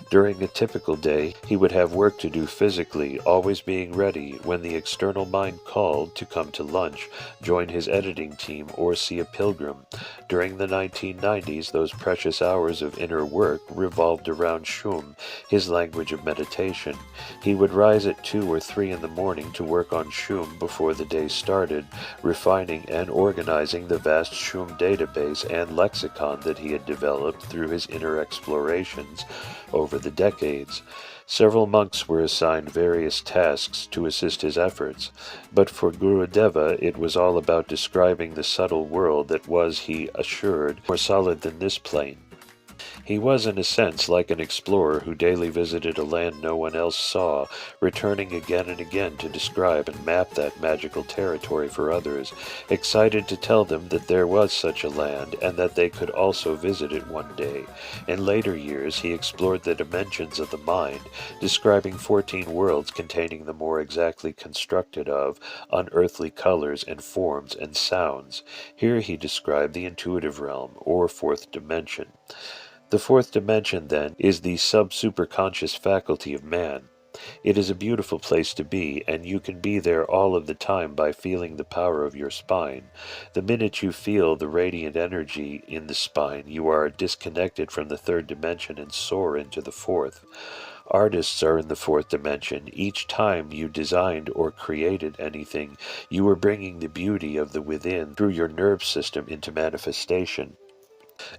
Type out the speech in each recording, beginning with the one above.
During a typical day, he would have work to do physically, always being ready when the external mind called to come to lunch, join his editing team, or see a pilgrim. During the 1990s, those precious hours of inner work revolved around Shum, his language of meditation. He would rise at 2 or 3 in the morning to work on Shum before the day started, refining and organizing the vast Shum database and lexicon that he had developed through his inner explorations over the decades. Several monks were assigned various tasks to assist his efforts, but for Gurudeva it was all about describing the subtle world that was, he assured, more solid than this plane. He was, in a sense, like an explorer who daily visited a land no one else saw, returning again and again to describe and map that magical territory for others, excited to tell them that there was such a land and that they could also visit it one day. In later years, he explored the dimensions of the mind, describing 14 worlds containing the more exactly constructed of unearthly colors and forms and sounds. Here he described the intuitive realm, or fourth dimension. The fourth dimension, then, is the sub-superconscious faculty of man. It is a beautiful place to be, and you can be there all of the time by feeling the power of your spine. The minute you feel the radiant energy in the spine, you are disconnected from the third dimension and soar into the fourth. Artists are in the fourth dimension. Each time you designed or created anything, you were bringing the beauty of the within through your nerve system into manifestation.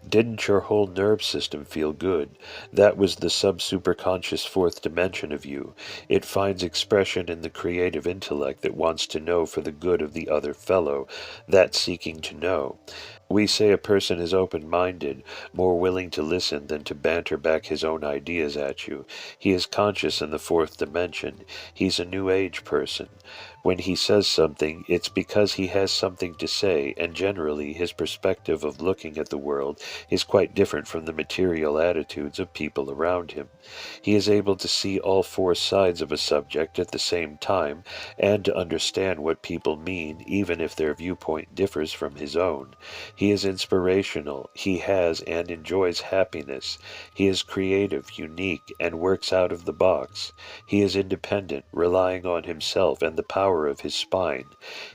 Didn't your whole nerve system feel good? That was the sub-superconscious fourth dimension of you. It finds expression in the creative intellect that wants to know for the good of the other fellow, that seeking to know. We say a person is open-minded, more willing to listen than to banter back his own ideas at you. He is conscious in the fourth dimension. He's a New Age person. When he says something, it's because he has something to say, and generally his perspective of looking at the world is quite different from the material attitudes of people around him. He is able to see all four sides of a subject at the same time, and to understand what people mean, even if their viewpoint differs from his own. He is inspirational. He has and enjoys happiness. He is creative, unique, and works out of the box. He is independent, relying on himself and the power of his spine.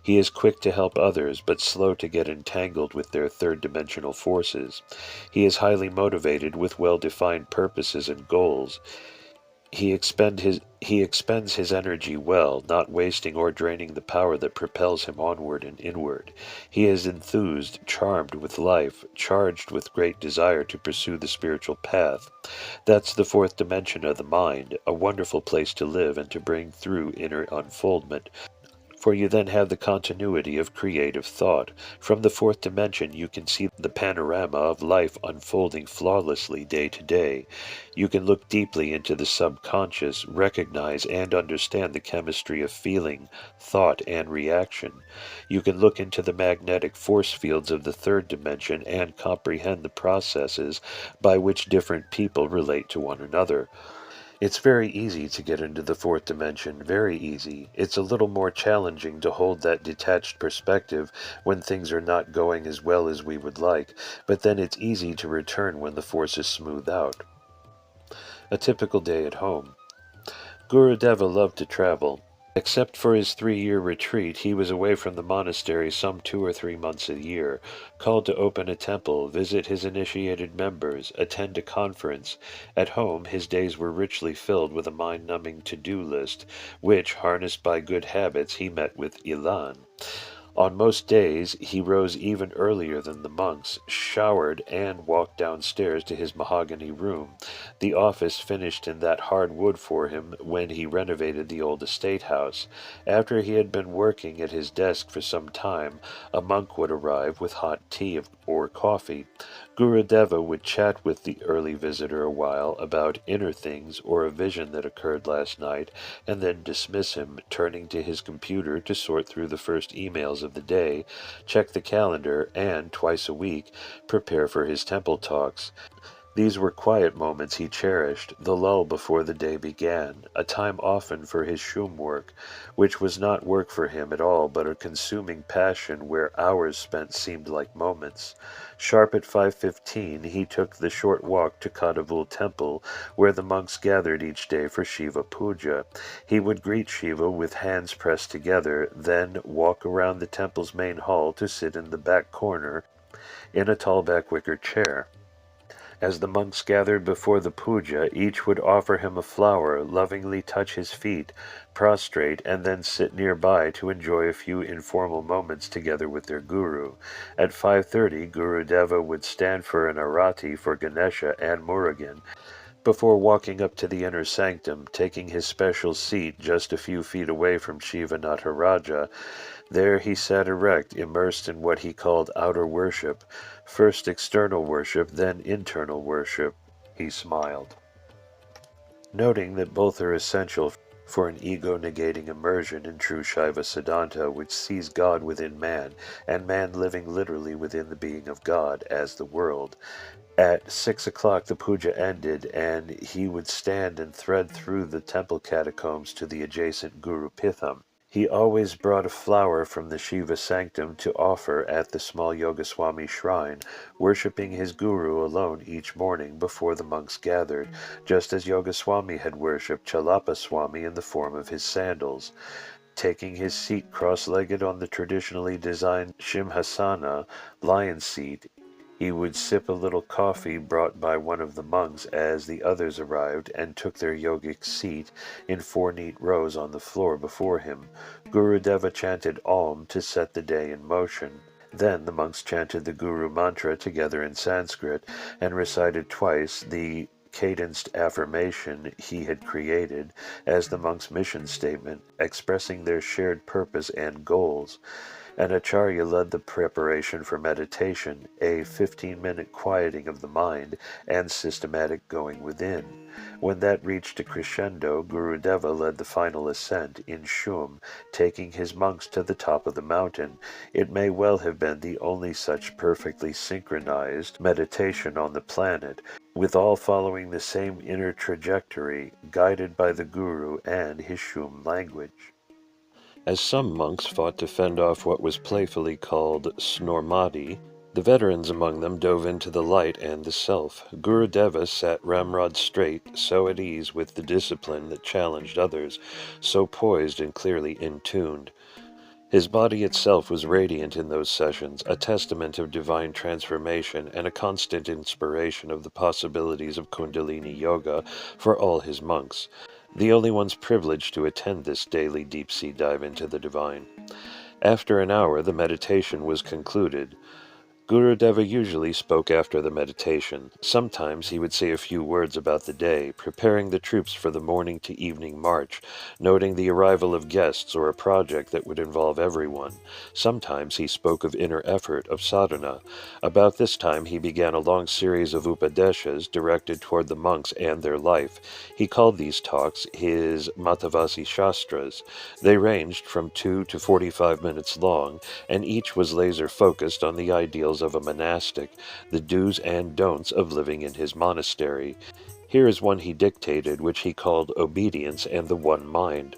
He is quick to help others, but slow to get entangled with their third-dimensional forces. He is highly motivated with well-defined purposes and goals. He expends his energy well, not wasting or draining the power that propels him onward and inward. He is enthused, charmed with life, charged with great desire to pursue the spiritual path. That's the fourth dimension of the mind, a wonderful place to live and to bring through inner unfoldment, for you then have the continuity of creative thought. From the fourth dimension you can see the panorama of life unfolding flawlessly day to day. You can look deeply into the subconscious, recognize and understand the chemistry of feeling, thought, and reaction. You can look into the magnetic force fields of the third dimension and comprehend the processes by which different people relate to one another. It's very easy to get into the fourth dimension, very easy. It's a little more challenging to hold that detached perspective when things are not going as well as we would like, but then it's easy to return when the forces smooth out. A typical day at home. Gurudeva loved to travel. Except for his 3-year retreat, he was away from the monastery some 2 or 3 months a year, called to open a temple, visit his initiated members, attend a conference. At home, his days were richly filled with a mind-numbing to-do list, which, harnessed by good habits, he met with elan. On most days, he rose even earlier than the monks, showered, and walked downstairs to his mahogany room. The office finished in that hard wood for him when he renovated the old estate house. After he had been working at his desk for some time, a monk would arrive with hot tea or coffee. Gurudeva would chat with the early visitor a while about inner things or a vision that occurred last night, and then dismiss him, turning to his computer to sort through the first emails of the day, check the calendar, and, twice a week, prepare for his temple talks. These were quiet moments he cherished, the lull before the day began, a time often for his shum work, which was not work for him at all, but a consuming passion where hours spent seemed like moments. Sharp at 5:15 he took the short walk to Kadavul temple, where the monks gathered each day for Shiva Puja. He would greet Shiva with hands pressed together, then walk around the temple's main hall to sit in the back corner in a tall back wicker chair. As the monks gathered before the puja, each would offer him a flower, lovingly touch his feet, prostrate, and then sit nearby to enjoy a few informal moments together with their guru. At 5:30, Guru Deva would stand for an arati for Ganesha and Murugan, before walking up to the inner sanctum, taking his special seat just a few feet away from Shiva Nataraja. There he sat erect, immersed in what he called outer worship, first external worship, then internal worship. He smiled, noting that both are essential for an ego-negating immersion in true Shaiva Siddhanta, which sees God within man, and man living literally within the being of God as the world. At 6 o'clock the puja ended, and he would stand and thread through the temple catacombs to the adjacent Guru Pitham. He always brought a flower from the Shiva sanctum to offer at the small Yogaswami shrine, worshipping his guru alone each morning before the monks gathered, just as Yogaswami had worshipped Chalapa Swami in the form of his sandals. Taking his seat cross-legged on the traditionally designed Shimhasana, lion seat, he would sip a little coffee brought by one of the monks as the others arrived and took their yogic seat in 4 neat rows on the floor before him. Guru Deva chanted Om to set the day in motion. Then the monks chanted the Guru mantra together in Sanskrit and recited twice the cadenced affirmation he had created as the monks' mission statement, expressing their shared purpose and goals. An acharya led the preparation for meditation, a 15-minute quieting of the mind and systematic going within. When that reached a crescendo, Guru Deva led the final ascent in Shum, taking his monks to the top of the mountain. It may well have been the only such perfectly synchronized meditation on the planet, with all following the same inner trajectory, guided by the Guru and his Shum language. As some monks fought to fend off what was playfully called snormadi, the veterans among them dove into the light and the self. Guru Deva sat ramrod straight, so at ease with the discipline that challenged others, so poised and clearly in-tuned. His body itself was radiant in those sessions, a testament of divine transformation and a constant inspiration of the possibilities of Kundalini Yoga for all his monks, the only ones privileged to attend this daily deep-sea dive into the divine. After an hour, the meditation was concluded. Guru Deva usually spoke after the meditation. Sometimes he would say a few words about the day, preparing the troops for the morning to evening march, noting the arrival of guests or a project that would involve everyone. Sometimes he spoke of inner effort, of sadhana. About this time he began a long series of upadeshas directed toward the monks and their life. He called these talks his Matavasi Shastras. They ranged from 2 to 45 minutes long, and each was laser-focused on the ideals of a monastic, the do's and don'ts of living in his monastery. Here is one he dictated, which he called Obedience and the One Mind.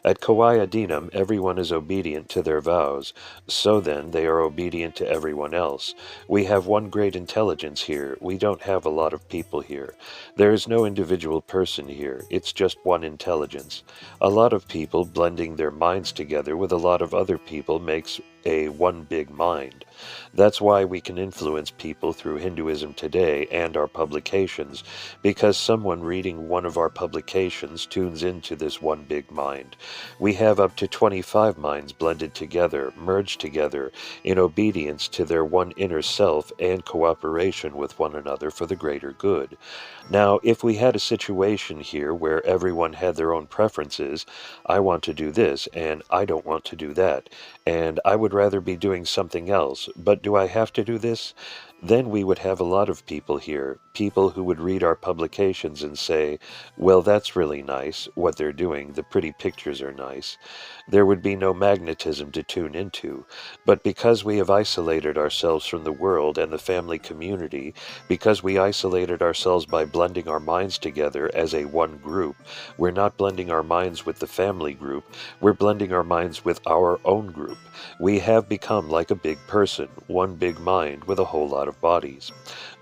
At Kauai Adinam, everyone is obedient to their vows. So then, they are obedient to everyone else. We have one great intelligence here. We don't have a lot of people here. There is no individual person here. It's just one intelligence. A lot of people blending their minds together with a lot of other people makes a one big mind. That's why we can influence people through Hinduism today and our publications, because someone reading one of our publications tunes into this one big mind. We have up to 25 minds blended together, merged together, in obedience to their one inner self and cooperation with one another for the greater good. Now, if we had a situation here where everyone had their own preferences, I want to do this, and I don't want to do that, and I would rather be doing something else, but do I have to do this? Then we would have a lot of people here, people who would read our publications and say, well, that's really nice, what they're doing, the pretty pictures are nice. There would be no magnetism to tune into, but because we have isolated ourselves from the world and the family community, because we isolated ourselves by blending our minds together as a one group, we're not blending our minds with the family group, we're blending our minds with our own group. We have become like a big person, one big mind with a whole lot of bodies.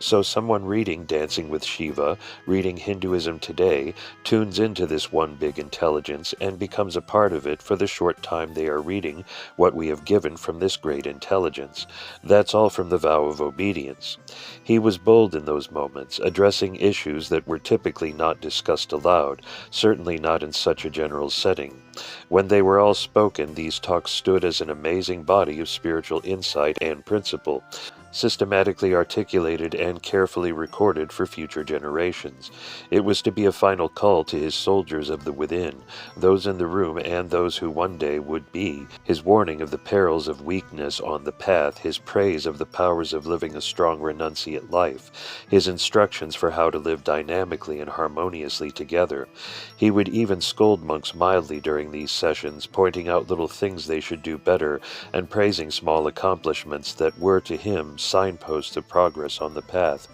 So someone reading Dancing with Shiva, reading Hinduism Today, tunes into this one big intelligence and becomes a part of it for the short time they are reading what we have given from this great intelligence. That's all from the vow of obedience. He was bold in those moments, addressing issues that were typically not discussed aloud, certainly not in such a general setting. When they were all spoken, these talks stood as an amazing body of spiritual insight and principle, systematically articulated and carefully recorded for future generations. It was to be a final call to his soldiers of the within, those in the room and those who one day would be, his warning of the perils of weakness on the path, his praise of the powers of living a strong renunciate life, his instructions for how to live dynamically and harmoniously together. He would even scold monks mildly during these sessions, pointing out little things they should do better and praising small accomplishments that were to him signposts of progress on the path.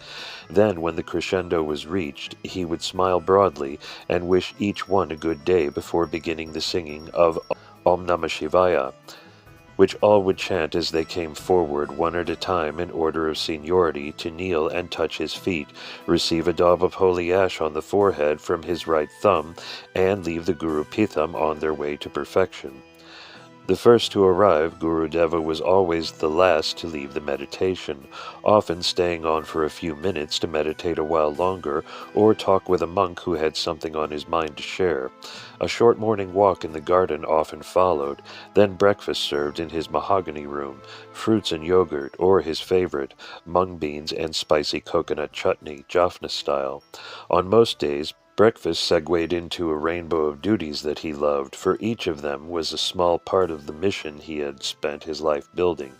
Then, when the crescendo was reached, he would smile broadly and wish each one a good day before beginning the singing of Om Namah Shivaya, which all would chant as they came forward one at a time in order of seniority to kneel and touch his feet, receive a daub of holy ash on the forehead from his right thumb, and leave the Guru Pitham on their way to perfection. The first to arrive, Guru Deva was always the last to leave the meditation, often staying on for a few minutes to meditate a while longer or talk with a monk who had something on his mind to share. A short morning walk in the garden often followed, then breakfast served in his mahogany room, fruits and yogurt, or his favorite, mung beans and spicy coconut chutney, Jaffna style. On most days, breakfast segued into a rainbow of duties that he loved, for each of them was a small part of the mission he had spent his life building.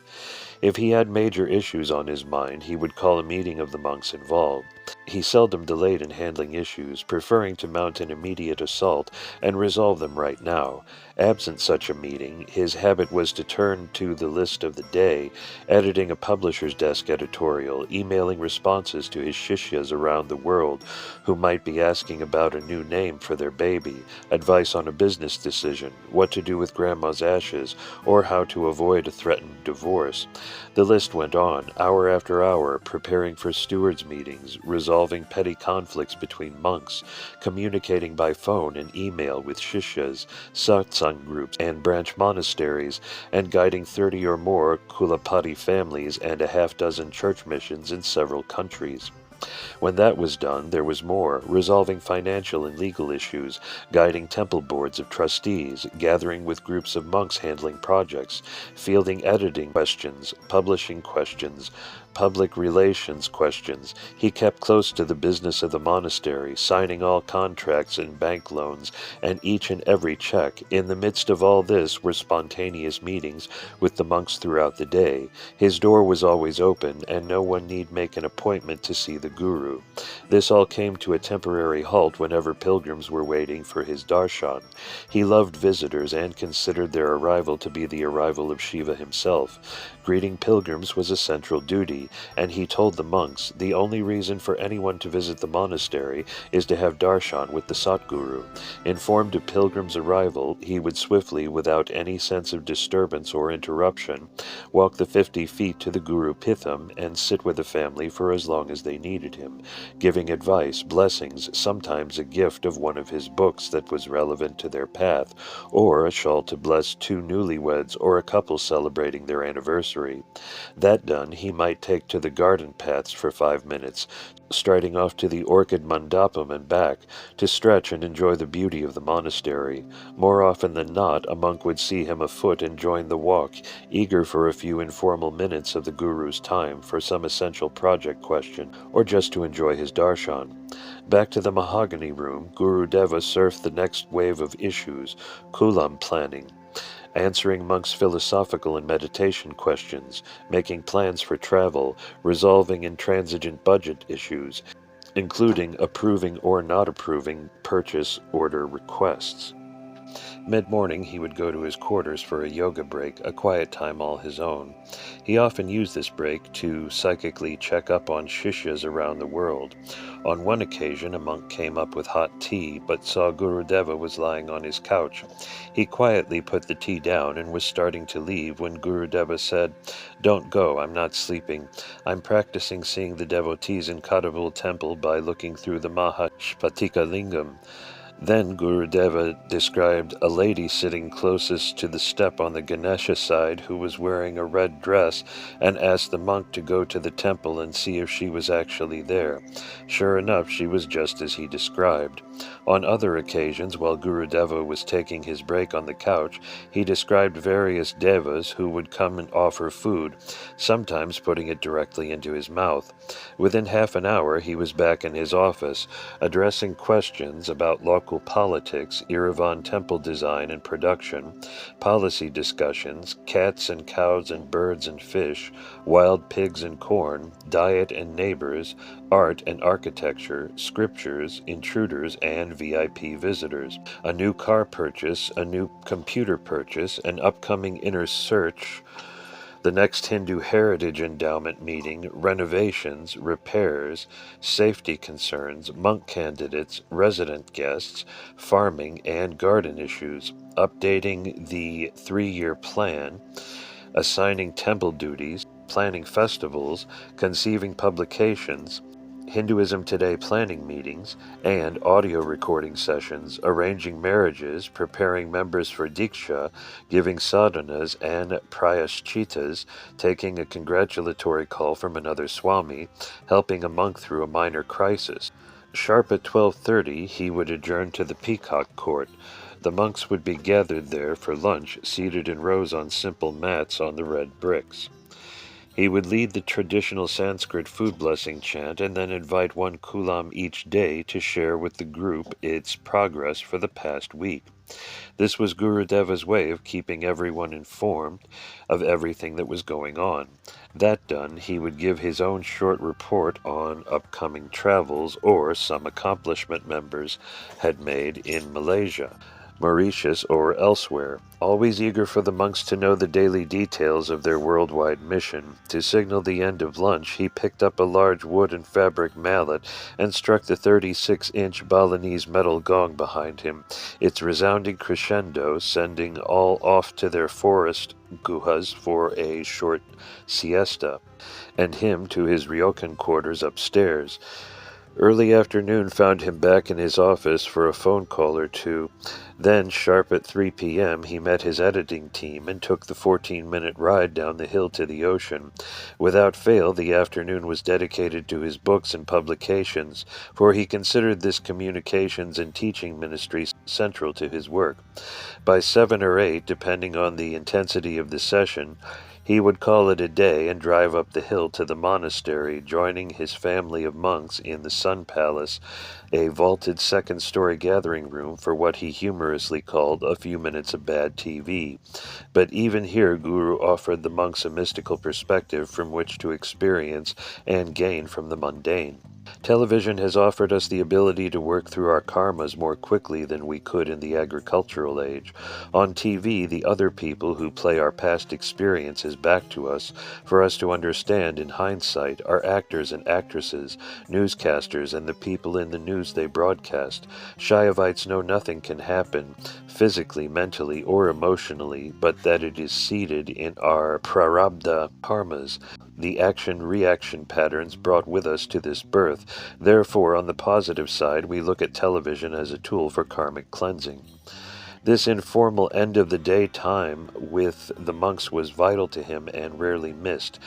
If he had major issues on his mind, he would call a meeting of the monks involved. He seldom delayed in handling issues, preferring to mount an immediate assault and resolve them right now. Absent such a meeting, his habit was to turn to the list of the day, editing a publisher's desk editorial, emailing responses to his shishyas around the world who might be asking about a new name for their baby, advice on a business decision, what to do with grandma's ashes, or how to avoid a threatened divorce. The list went on, hour after hour, preparing for stewards' meetings, resolving petty conflicts between monks, communicating by phone and email with shishyas, satsang groups, and branch monasteries, and guiding 30 or more Kulapati families and a half-dozen church missions in several countries. When that was done, there was more, resolving financial and legal issues, guiding temple boards of trustees, gathering with groups of monks handling projects, fielding editing questions, publishing questions, public relations questions. He kept close to the business of the monastery, signing all contracts and bank loans, and each and every check. In the midst of all this were spontaneous meetings with the monks throughout the day. His door was always open, and no one need make an appointment to see the Guru. This all came to a temporary halt whenever pilgrims were waiting for his darshan. He loved visitors and considered their arrival to be the arrival of Shiva himself. Greeting pilgrims was a central duty, and he told the monks, the only reason for anyone to visit the monastery is to have darshan with the Satguru. Informed of pilgrims' arrival, he would swiftly, without any sense of disturbance or interruption, walk the 50 feet to the Guru Pitham and sit with the family for as long as they needed him, giving advice, blessings, sometimes a gift of one of his books that was relevant to their path, or a shawl to bless two newlyweds or a couple celebrating their anniversary. That done, he might take to the garden paths for 5 minutes, striding off to the orchid mandapam and back, to stretch and enjoy the beauty of the monastery. More often than not, a monk would see him afoot and join the walk, eager for a few informal minutes of the Guru's time for some essential project question, or just to enjoy his darshan. Back to the mahogany room, Guru Deva surfed the next wave of issues, kulam planning. answering monks' philosophical and meditation questions, making plans for travel, resolving intransigent budget issues, including approving or not approving purchase order requests. Mid-morning, he would go to his quarters for a yoga break, a quiet time all his own. He often used this break to psychically check up on shishyas around the world. On one occasion, a monk came up with hot tea, but saw Gurudeva was lying on his couch. He quietly put the tea down and was starting to leave when Gurudeva said, "Don't go, I'm not sleeping. I'm practicing seeing the devotees in Kadavul temple by looking through the Mahashpatika Lingam." Then Gurudeva described a lady sitting closest to the step on the Ganesha side who was wearing a red dress and asked the monk to go to the temple and see if she was actually there. Sure enough, she was just as he described. On other occasions, while Gurudeva was taking his break on the couch, he described various devas who would come and offer food, sometimes putting it directly into his mouth. Within half an hour, he was back in his office, addressing questions about local politics, Yerevan temple design and production, policy discussions, cats and cows and birds and fish, wild pigs and corn, diet and neighbors, art and architecture, scriptures, intruders, and VIP visitors, a new car purchase, a new computer purchase, an upcoming inner search, the next Hindu Heritage Endowment meeting, renovations, repairs, safety concerns, monk candidates, resident guests, farming and garden issues, updating the 3-year plan, assigning temple duties, planning festivals, conceiving publications, Hinduism Today planning meetings, and audio recording sessions, arranging marriages, preparing members for Diksha, giving sadhanas and prayashchitas, taking a congratulatory call from another Swami, helping a monk through a minor crisis. Sharp at 12:30, he would adjourn to the Peacock Court. The monks would be gathered there for lunch, seated in rows on simple mats on the red bricks. He would lead the traditional Sanskrit food blessing chant and then invite one kulam each day to share with the group its progress for the past week. This was Gurudeva's way of keeping everyone informed of everything that was going on. That done, he would give his own short report on upcoming travels or some accomplishment members had made in Malaysia, Mauritius, or elsewhere, always eager for the monks to know the daily details of their worldwide mission. To signal the end of lunch, he picked up a large wood and fabric mallet and struck the 36-inch Balinese metal gong behind him, its resounding crescendo sending all off to their forest guhas for a short siesta, and him to his ryokan quarters upstairs. Early afternoon found him back in his office for a phone call or two. Then, sharp at 3 p.m., he met his editing team and took the 14-minute ride down the hill to the ocean. Without fail, the afternoon was dedicated to his books and publications, for he considered this communications and teaching ministry central to his work. By 7 or 8, depending on the intensity of the session, he would call it a day and drive up the hill to the monastery, joining his family of monks in the Sun Palace, a vaulted second-story gathering room for what he humorously called a few minutes of bad TV. But even here Guru offered the monks a mystical perspective from which to experience and gain from the mundane. Television has offered us the ability to work through our karmas more quickly than we could in the agricultural age. On TV, the other people who play our past experiences back to us for us to understand in hindsight are actors and actresses, newscasters, and the people in the news they broadcast. Shaivites know nothing can happen, physically, mentally, or emotionally, but that it is seated in our prarabdha karmas, the action-reaction patterns brought with us to this birth. Therefore, on the positive side, we look at television as a tool for karmic cleansing. This informal end-of-the-day time with the monks was vital to him and rarely missed.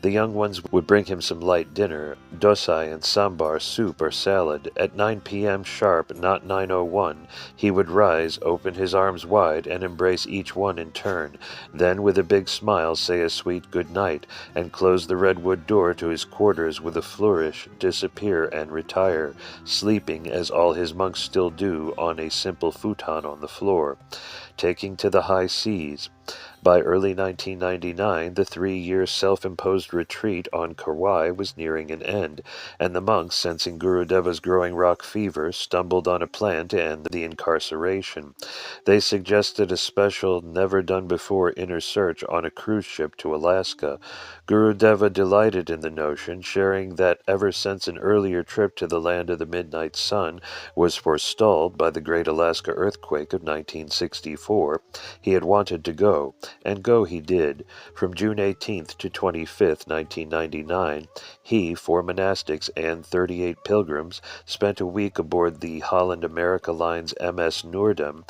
The young ones would bring him some light dinner, dosai and sambar soup or salad. At 9 p.m. sharp, not 9:01, he would rise, open his arms wide, and embrace each one in turn. Then, with a big smile, say a sweet good night, and close the redwood door to his quarters with a flourish, disappear and retire, sleeping, as all his monks still do, on a simple futon on the floor, taking to the high seas. By early 1999, the 3-year self-imposed retreat on Kauai was nearing an end, and the monks, sensing Gurudeva's growing rock fever, stumbled on a plan to end the incarceration. They suggested a special, never-done-before inner search on a cruise ship to Alaska. Gurudeva delighted in the notion, sharing that ever since an earlier trip to the land of the midnight sun was forestalled by the great Alaska earthquake of 1964, he had wanted to go, and go he did. From June 18th to 25th, 1999, he, 4 monastics, and 38 pilgrims spent a week aboard the Holland America Line's MS Noordam,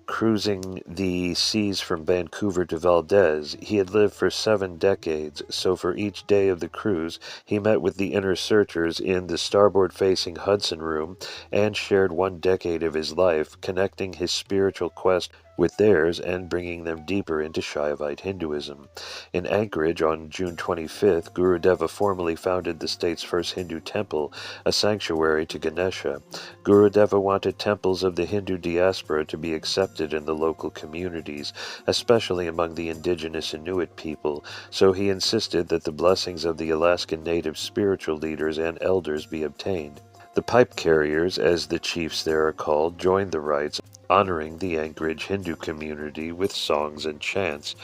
cruising the seas from Vancouver to Valdez. He had lived for 7 decades, so for each day of the cruise he met with the inner searchers in the starboard-facing Hudson room and shared 1 decade of his life, connecting his spiritual quest with theirs and bringing them deeper into Shaivite Hinduism. In Anchorage on June 25th, Gurudeva formally founded the state's first Hindu temple, a sanctuary to Ganesha. Gurudeva wanted temples of the Hindu diaspora to be accepted in the local communities, especially among the indigenous Inuit people, so he insisted that the blessings of the Alaskan native spiritual leaders and elders be obtained. The pipe carriers, as the chiefs there are called, joined the rites, honoring the Anchorage Hindu community with songs and chants.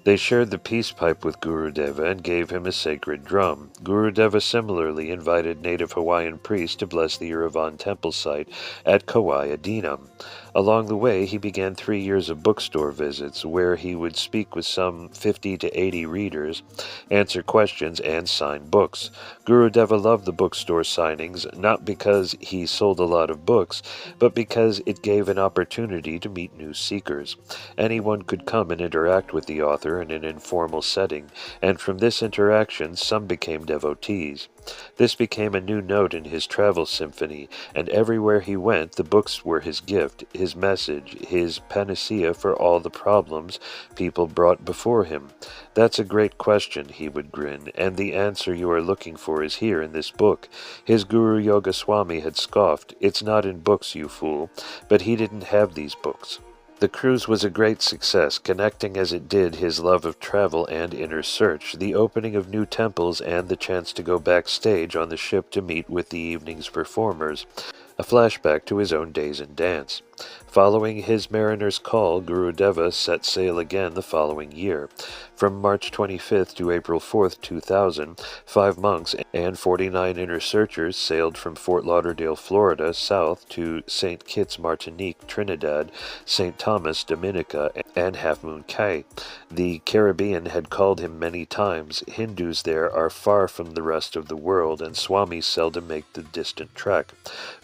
They shared the peace pipe with Gurudeva and gave him a sacred drum. Gurudeva similarly invited native Hawaiian priests to bless the Yerevan temple site at Kauai Adinam. Along the way, he began 3 years of bookstore visits, where he would speak with some 50 to 80 readers, answer questions, and sign books. Gurudeva loved the bookstore signings, not because he sold a lot of books, but because it gave an opportunity to meet new seekers. Anyone could come and interact with the author in an informal setting, and from this interaction some became devotees. This became a new note in his travel symphony, and everywhere he went the books were his gift, his message, his panacea for all the problems people brought before him. "That's a great question," he would grin, "and the answer you are looking for is here in this book." His guru Yoga Swami had scoffed, "It's not in books, you fool," but he didn't have these books. The cruise was a great success, connecting as it did his love of travel and inner search, the opening of new temples, and the chance to go backstage on the ship to meet with the evening's performers. A flashback to his own days in dance. Following his mariner's call, Gurudeva set sail again the following year. From March 25th to April 4th, 2000, 5 monks and 49 inner searchers sailed from Fort Lauderdale, Florida, south to St. Kitts, Martinique, Trinidad, St. Thomas, Dominica, and Half Moon Cay. The Caribbean had called him many times. Hindus there are far from the rest of the world, and Swamis seldom make the distant trek.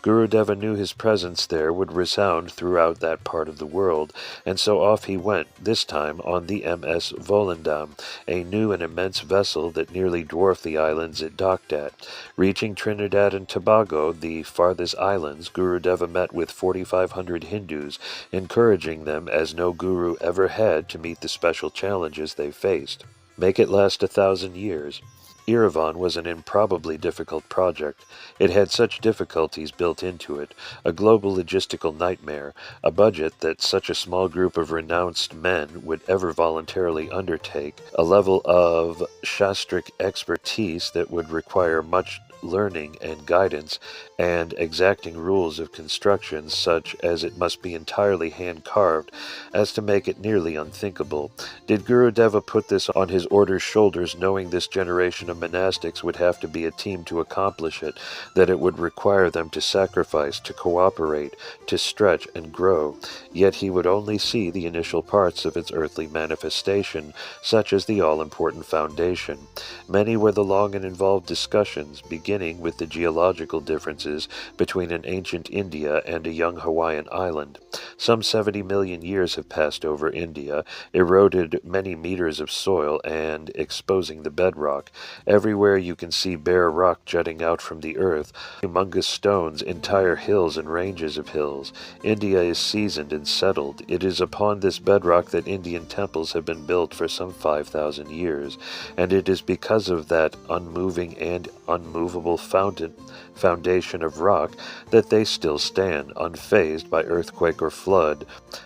Gurudeva knew his presence there would resound throughout that part of the world, and so off he went, this time on the MS Volendam, a new and immense vessel that nearly dwarfed the islands it docked at. Reaching Trinidad and Tobago, the farthest islands, Gurudeva met with 4,500 Hindus, encouraging them, as no guru ever had, to meet the special challenges they faced. Make it last 1,000 years. Yerevan was an improbably difficult project. It had such difficulties built into it, a global logistical nightmare, a budget that such a small group of renounced men would ever voluntarily undertake, a level of shastric expertise that would require much learning and guidance, and exacting rules of construction such as it must be entirely hand-carved, as to make it nearly unthinkable. Did Gurudeva put this on his order's shoulders, knowing this generation of monastics would have to be a team to accomplish it, that it would require them to sacrifice, to cooperate, to stretch and grow? Yet he would only see the initial parts of its earthly manifestation, such as the all-important foundation. Many were the long and involved discussions, beginning beginning with the geological differences between an ancient India and a young Hawaiian island. Some 70 million years have passed over India, eroded many meters of soil and exposing the bedrock. Everywhere you can see bare rock jutting out from the earth, humongous stones, entire hills and ranges of hills. India is seasoned and settled. It is upon this bedrock that Indian temples have been built for some 5,000 years, and it is because of that unmoving and unmovable foundation of rock that they still stand, unfazed by earthquake or flood,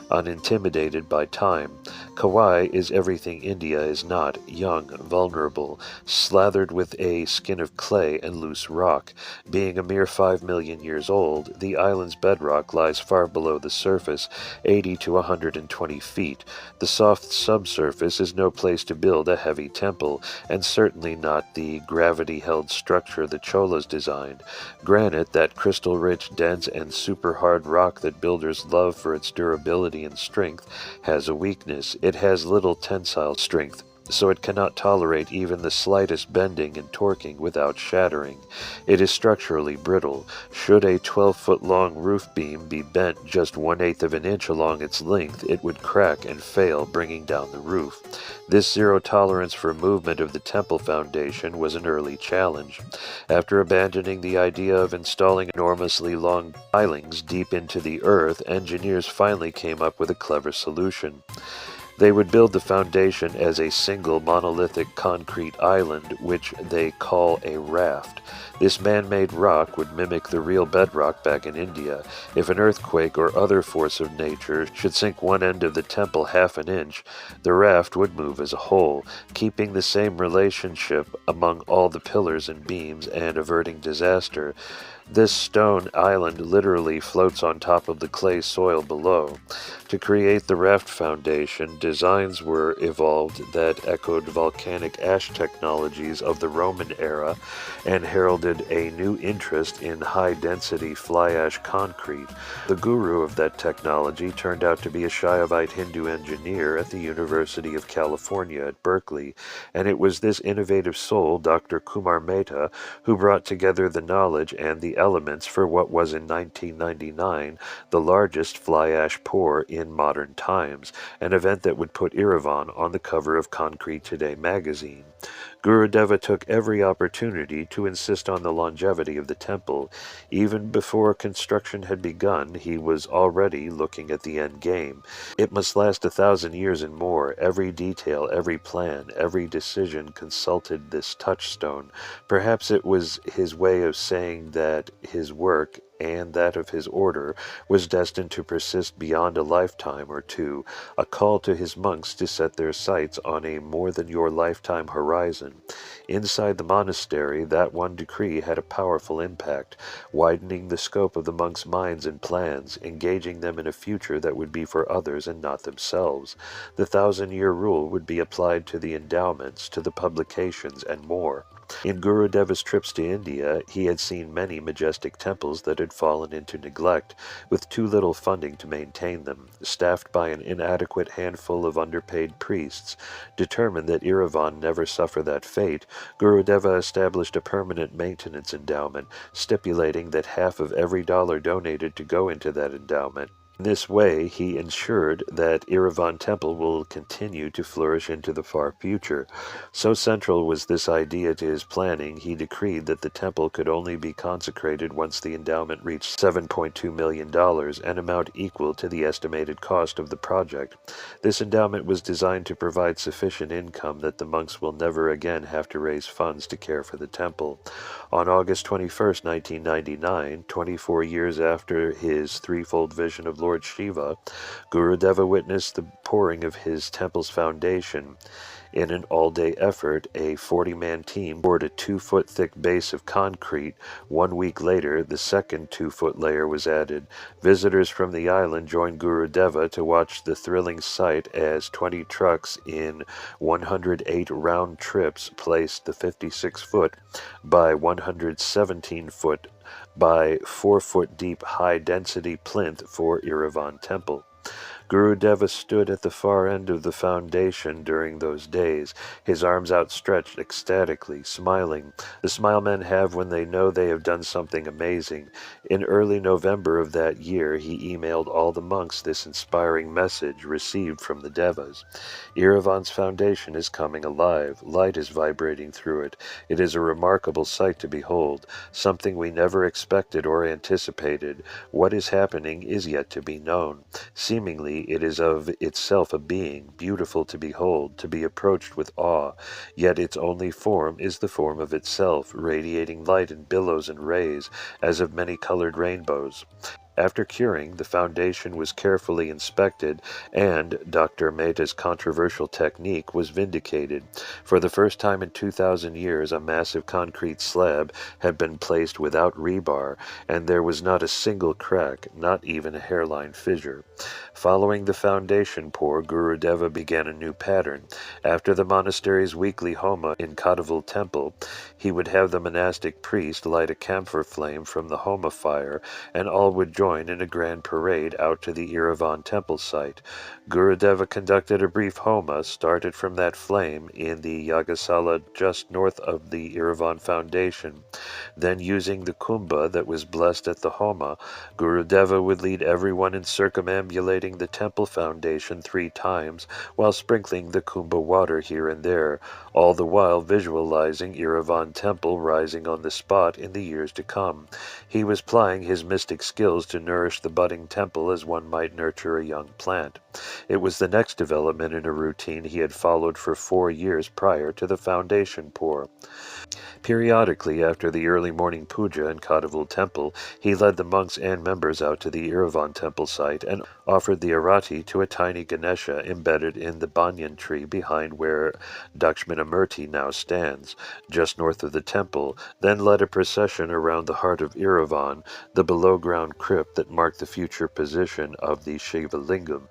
unintimidated by time. Kauai is everything India is not: young, vulnerable, slathered with a skin of clay and loose rock. Being a mere 5 million years old, the island's bedrock lies far below the surface, 80 to 120 feet. The soft subsurface is no place to build a heavy temple, and certainly not the gravity-held structure the Cholas designed. Granite, that crystal-rich, dense, and super-hard rock that builders love for its durability and strength, has a weakness. It has little tensile strength, so it cannot tolerate even the slightest bending and torquing without shattering. It is structurally brittle. Should a 12-foot-long roof beam be bent just 1/8 of an inch along its length, it would crack and fail, bringing down the roof. This zero tolerance for movement of the temple foundation was an early challenge. After abandoning the idea of installing enormously long pilings deep into the earth, engineers finally came up with a clever solution. They would build the foundation as a single monolithic concrete island, which they call a raft. This man-made rock would mimic the real bedrock back in India. If an earthquake or other force of nature should sink one end of the temple half an inch, the raft would move as a whole, keeping the same relationship among all the pillars and beams and averting disaster. This stone island literally floats on top of the clay soil below. To create the raft foundation, designs were evolved that echoed volcanic ash technologies of the Roman era and heralded a new interest in high-density fly ash concrete. The guru of that technology turned out to be a Shaivite Hindu engineer at the University of California at Berkeley, and it was this innovative soul, Dr. Kumar Mehta, who brought together the knowledge and the elements for what was in 1999 the largest fly ash pour in modern times, an event that would put Yerevan on the cover of Concrete Today magazine. Gurudeva took every opportunity to insist on the longevity of the temple. Even before construction had begun, he was already looking at the end game. It must last 1,000 years and more. Every detail, every plan, every decision consulted this touchstone. Perhaps it was his way of saying that his work and that of his order was destined to persist beyond a lifetime or two, a call to his monks to set their sights on a more-than-your-lifetime horizon. Inside the monastery, that one decree had a powerful impact, widening the scope of the monks' minds and plans, engaging them in a future that would be for others and not themselves. The 1,000-year rule would be applied to the endowments, to the publications, and more. In Gurudeva's trips to India, he had seen many majestic temples that had fallen into neglect, with too little funding to maintain them, staffed by an inadequate handful of underpaid priests. Determined that Yerevan never suffer that fate, Gurudeva established a permanent maintenance endowment, stipulating that half of every dollar donated to go into that endowment. In this way, he ensured that Yerevan Temple will continue to flourish into the far future. So central was this idea to his planning, he decreed that the temple could only be consecrated once the endowment reached $7.2 million, an amount equal to the estimated cost of the project. This endowment was designed to provide sufficient income that the monks will never again have to raise funds to care for the temple. On August 21, 1999, 24 years after his threefold vision of Lord Shiva, Gurudeva witnessed the pouring of his temple's foundation. In an all-day effort, a 40-man team poured a 2-foot-thick base of concrete. 1 week later, the second 2-foot layer was added. Visitors from the island joined Gurudeva to watch the thrilling sight as 20 trucks in 108 round trips placed the 56-foot by 117-foot by 4-foot deep high-density plinth for Yerevan Temple. Guru Deva stood at the far end of the foundation during those days, his arms outstretched ecstatically, smiling, the smile men have when they know they have done something amazing. In early November of that year, he emailed all the monks this inspiring message received from the Devas. Yerevan's foundation is coming alive. Light is vibrating through it. It is a remarkable sight to behold, something we never expected or anticipated. What is happening is yet to be known. Seemingly, it is of itself a being, beautiful to behold, to be approached with awe. Yet its only form is the form of itself, radiating light in billows and rays, as of many-colored rainbows. After curing, the foundation was carefully inspected, and Dr. Mehta's controversial technique was vindicated. For the first time in 2,000 years, a massive concrete slab had been placed without rebar, and there was not a single crack, not even a hairline fissure. Following the foundation pour, Guru Deva began a new pattern. After the monastery's weekly homa in Kadavul temple, he would have the monastic priest light a camphor flame from the homa fire, and all would join in a grand parade out to the Yerevan temple site. Gurudeva conducted a brief homa, started from that flame in the Yagasala just north of the Yerevan foundation. Then, using the kumbha that was blessed at the homa, Gurudeva would lead everyone in circumambulating the temple foundation 3 times, while sprinkling the kumbha water here and there, all the while visualizing Yerevan temple rising on the spot in the years to come. He was plying his mystic skills to nourish the budding temple as one might nurture a young plant. It was the next development in a routine he had followed for 4 years prior to the foundation pour. Periodically, after the early morning puja in Kadavul temple, he led the monks and members out to the Yerevan temple site and offered the arati to a tiny Ganesha embedded in the banyan tree behind where Dakshinamurti now stands, just north of the temple, then led a procession around the heart of Yerevan, the below-ground crypt that marked the future position of the Shiva Lingam.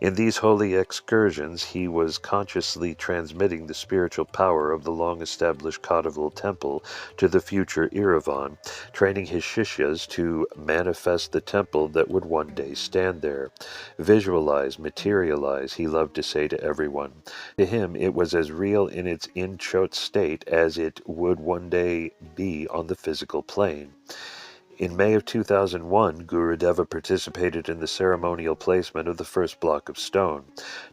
In these holy excursions, he was consciously transmitting the spiritual power of the long-established Kadavul temple to the future Yerevan, training his shishyas to manifest the temple that would one day stand there. Visualize, materialize, he loved to say to everyone. To him, it was as real in its inchoate state as it would one day be on the physical plane. In May of 2001, Gurudeva participated in the ceremonial placement of the first block of stone.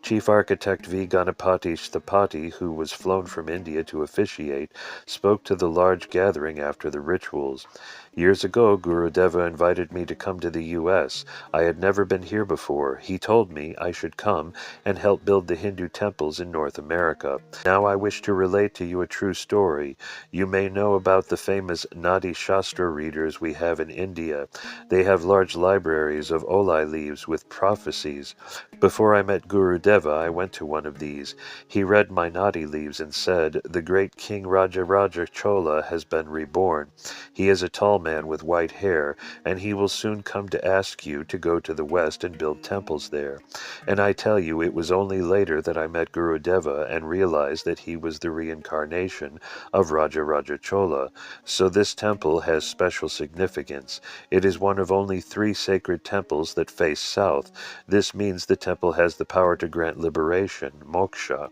Chief architect V. Ganapati Sthapati, who was flown from India to officiate, spoke to the large gathering after the rituals. Years ago, Gurudeva invited me to come to the U.S. I had never been here before. He told me I should come and help build the Hindu temples in North America. Now I wish to relate to you a true story. You may know about the famous Nadi Shastra readers we have in India. They have large libraries of olai leaves with prophecies. Before I met Gurudeva, I went to one of these. He read my Nadi leaves and said, "The great King Raja Chola has been reborn. He is a tall man with white hair, and he will soon come to ask you to go to the west and build temples there." And I tell you, it was only later that I met Gurudeva and realized that he was the reincarnation of Raja Chola. So this temple has special significance. It is one of only 3 sacred temples that face south. This means the temple has the power to grant liberation, moksha,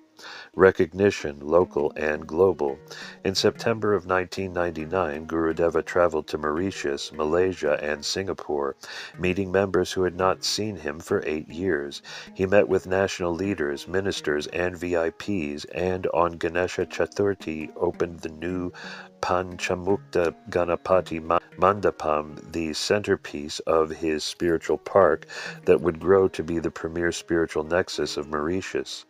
recognition, local and global. In September of 1999, Gurudeva traveled to Mauritius, Malaysia, and Singapore, meeting members who had not seen him for 8 years. He met with national leaders, ministers, and VIPs, and on Ganesha Chaturthi opened the new Panchamukta Ganapati Mandapam, the centerpiece of his spiritual park that would grow to be the premier spiritual nexus of Mauritius.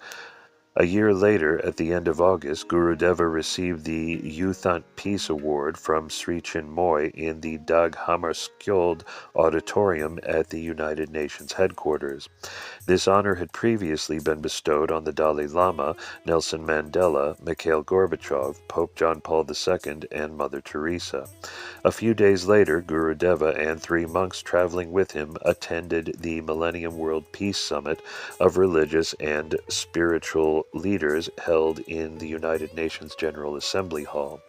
A year later, at the end of August, Gurudeva received the Youthant Peace Award from Sri Chinmoy in the Dag Hammarskjöld Auditorium at the United Nations headquarters. This honor had previously been bestowed on the Dalai Lama, Nelson Mandela, Mikhail Gorbachev, Pope John Paul II, and Mother Teresa. A few days later, Gurudeva and 3 monks traveling with him attended the Millennium World Peace Summit of religious and spiritual leaders held in the United Nations General Assembly Hall.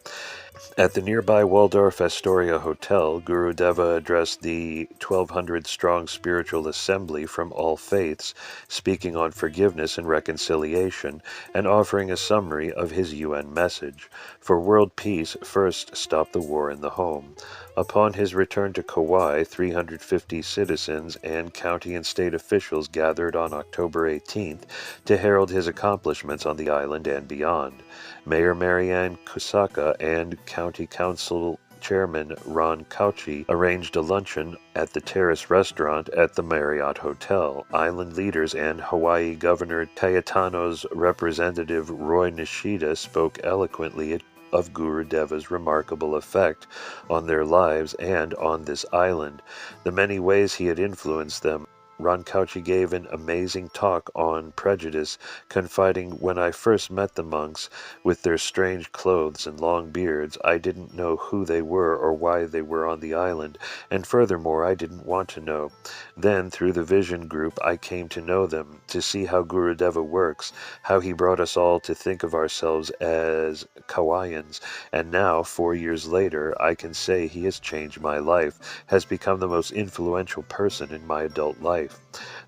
At the nearby Waldorf Astoria Hotel, Guru Deva addressed the 1,200-strong spiritual assembly from all faiths, speaking on forgiveness and reconciliation, and offering a summary of his UN message. For world peace, first stop the war in the home. Upon his return to Kauai, 350 citizens and county and state officials gathered on October 18th to herald his accomplishments on the island and beyond. Mayor Marianne Kusaka and County Council Chairman Ron Kauai arranged a luncheon at the Terrace Restaurant at the Marriott Hotel. Island leaders and Hawaii Governor Cayetano's representative Roy Nishida spoke eloquently of Guru Deva's remarkable effect on their lives and on this island, the many ways he had influenced them. Ron Kauai gave an amazing talk on prejudice, confiding, "When I first met the monks, with their strange clothes and long beards, I didn't know who they were or why they were on the island, and furthermore I didn't want to know. Then, through the Vision Group, I came to know them, to see how Guru Deva works, how he brought us all to think of ourselves as Kauaians, and now, 4 years later, I can say he has changed my life, has become the most influential person in my adult life."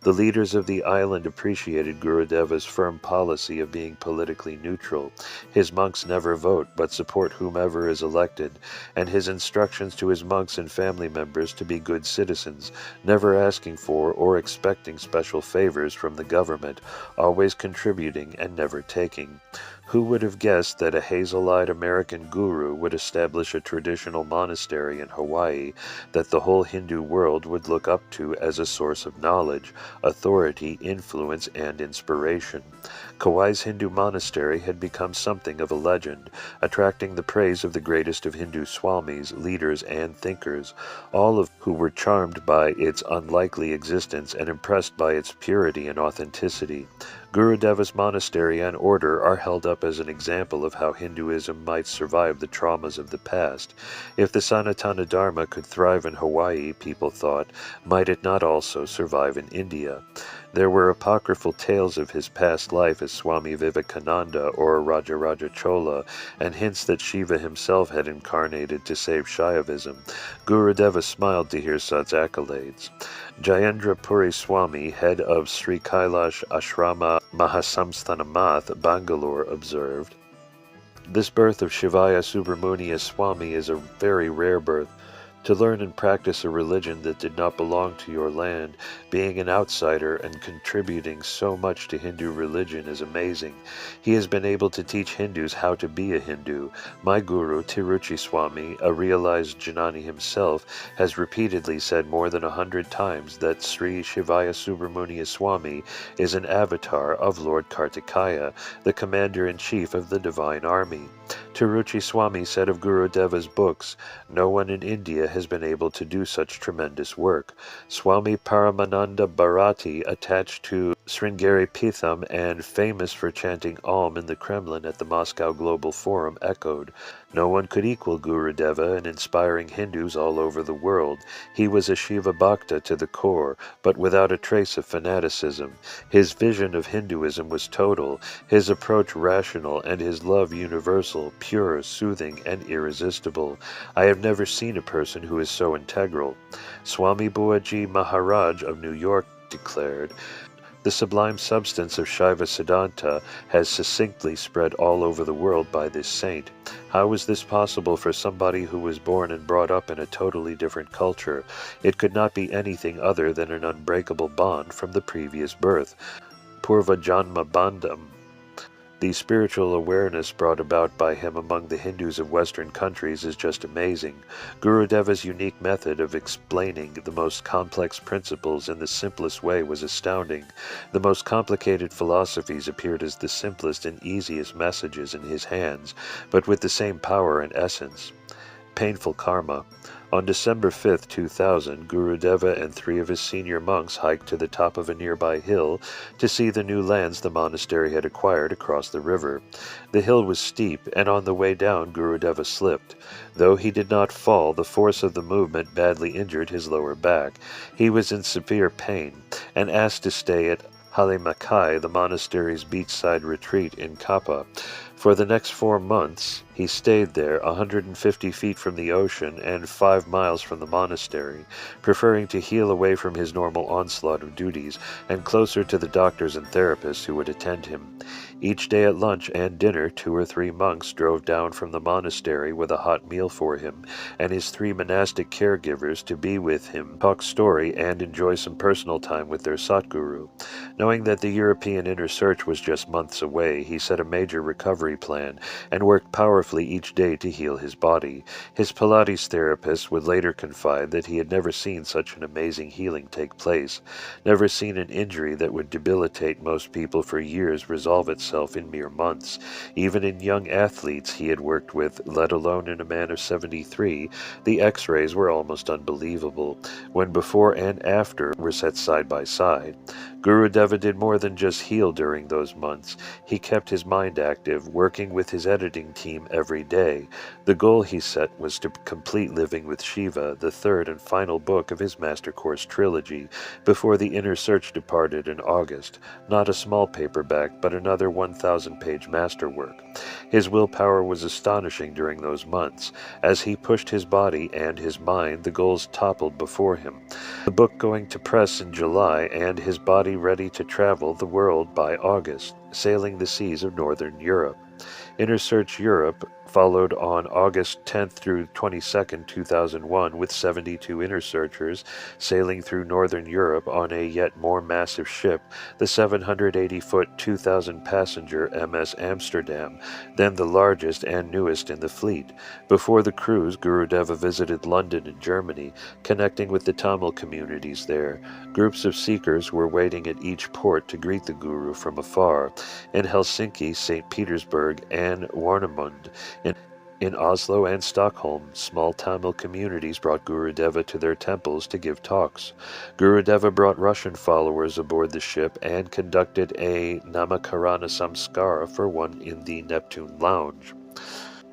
The leaders of the island appreciated Guru Deva's firm policy of being politically neutral. His monks never vote, but support whomever is elected, and his instructions to his monks and family members to be good citizens, never asking for or expecting special favors from the government, always contributing and never taking. Who would have guessed that a hazel-eyed American guru would establish a traditional monastery in Hawaii that the whole Hindu world would look up to as a source of knowledge, authority, influence, and inspiration? Kauai's Hindu monastery had become something of a legend, attracting the praise of the greatest of Hindu Swamis, leaders, and thinkers, all of who were charmed by its unlikely existence and impressed by its purity and authenticity. Guru Deva's monastery and order are held up as an example of how Hinduism might survive the traumas of the past. If the Sanatana Dharma could thrive in Hawaii, people thought, might it not also survive in India? There were apocryphal tales of his past life as Swami Vivekananda or Rajaraja Chola, and hints that Shiva himself had incarnated to save Shaivism. Guru Deva smiled to hear such accolades. Jayendra Puri Swami, head of Sri Kailash Ashrama Mahasamsthanamath, Bangalore, observed, "This birth of Shivaya Subramaniya Swami is a very rare birth. To learn and practice a religion that did not belong to your land, being an outsider and contributing so much to Hindu religion is amazing. He has been able to teach Hindus how to be a Hindu. My guru, Tiruchi Swami, a realized Jnani himself, has repeatedly said more than 100 times that Sri Shivaya Subramaniya Swami is an avatar of Lord Kartikaya, the commander-in-chief of the Divine Army. Tiruchi Swami said of Guru Deva's books, 'No one in India has been able to do such tremendous work.' Swami Paramananda Bharati, attached to Sringeri Pitham and famous for chanting Om in the Kremlin at the Moscow Global Forum, echoed, 'No one could equal Guru Deva in inspiring Hindus all over the world. He was a Shiva Bhakta to the core, but without a trace of fanaticism. His vision of Hinduism was total, his approach rational, and his love universal, pure, soothing, and irresistible. I have never seen a person who is so integral.' Swami Buaji Maharaj of New York declared, 'The sublime substance of Shaiva Siddhanta has succinctly spread all over the world by this saint. How is this possible for somebody who was born and brought up in a totally different culture? It could not be anything other than an unbreakable bond from the previous birth. Purva Janma Bandham.' The spiritual awareness brought about by him among the Hindus of Western countries is just amazing. Guru Deva's unique method of explaining the most complex principles in the simplest way was astounding. The most complicated philosophies appeared as the simplest and easiest messages in his hands, but with the same power and essence. Painful karma. On December 5, 2000, Guru Deva and 3 of his senior monks hiked to the top of a nearby hill to see the new lands the monastery had acquired across the river. The hill was steep, and on the way down Guru Deva slipped. Though he did not fall, the force of the movement badly injured his lower back. He was in severe pain, and asked to stay at Halimakai, the monastery's beachside retreat in Kappa. For the next 4 months, He stayed there 150 feet from the ocean and 5 miles from the monastery, preferring to heal away from his normal onslaught of duties and closer to the doctors and therapists who would attend him. Each day at lunch and dinner, 2 or 3 monks drove down from the monastery with a hot meal for him and his 3 monastic caregivers to be with him, talk story, and enjoy some personal time with their Satguru. Knowing that the European inner search was just months away, he set a major recovery plan and worked powerfully each day to heal his body. His Pilates therapist would later confide that he had never seen such an amazing healing take place, never seen an injury that would debilitate most people for years resolve itself in mere months. Even in young athletes he had worked with, let alone in a man of 73, the x-rays were almost unbelievable, when before and after were set side by side. Gurudeva did more than just heal during those months. He kept his mind active, working with his editing team every day. The goal he set was to complete Living with Shiva, the third and final book of his Master Course trilogy, before the Inner Search departed in August. Not a small paperback, but another 1,000-page masterwork. His willpower was astonishing during those months. As he pushed his body and his mind, the goals toppled before him. The book going to press in July, and his body ready to travel the world by August, sailing the seas of Northern Europe. Inner Search Europe followed on August 10th through 22nd, 2001, with 72 inner searchers sailing through Northern Europe on a yet more massive ship, the 780-foot, 2,000-passenger MS Amsterdam, then the largest and newest in the fleet. Before the cruise, Gurudeva visited London and Germany, connecting with the Tamil communities there. Groups of seekers were waiting at each port to greet the Guru from afar. In Helsinki, St. Petersburg, and Warnemund. In Oslo and Stockholm, small Tamil communities brought Gurudeva to their temples to give talks. Gurudeva brought Russian followers aboard the ship and conducted a Namakarana Samskara for one in the Neptune Lounge.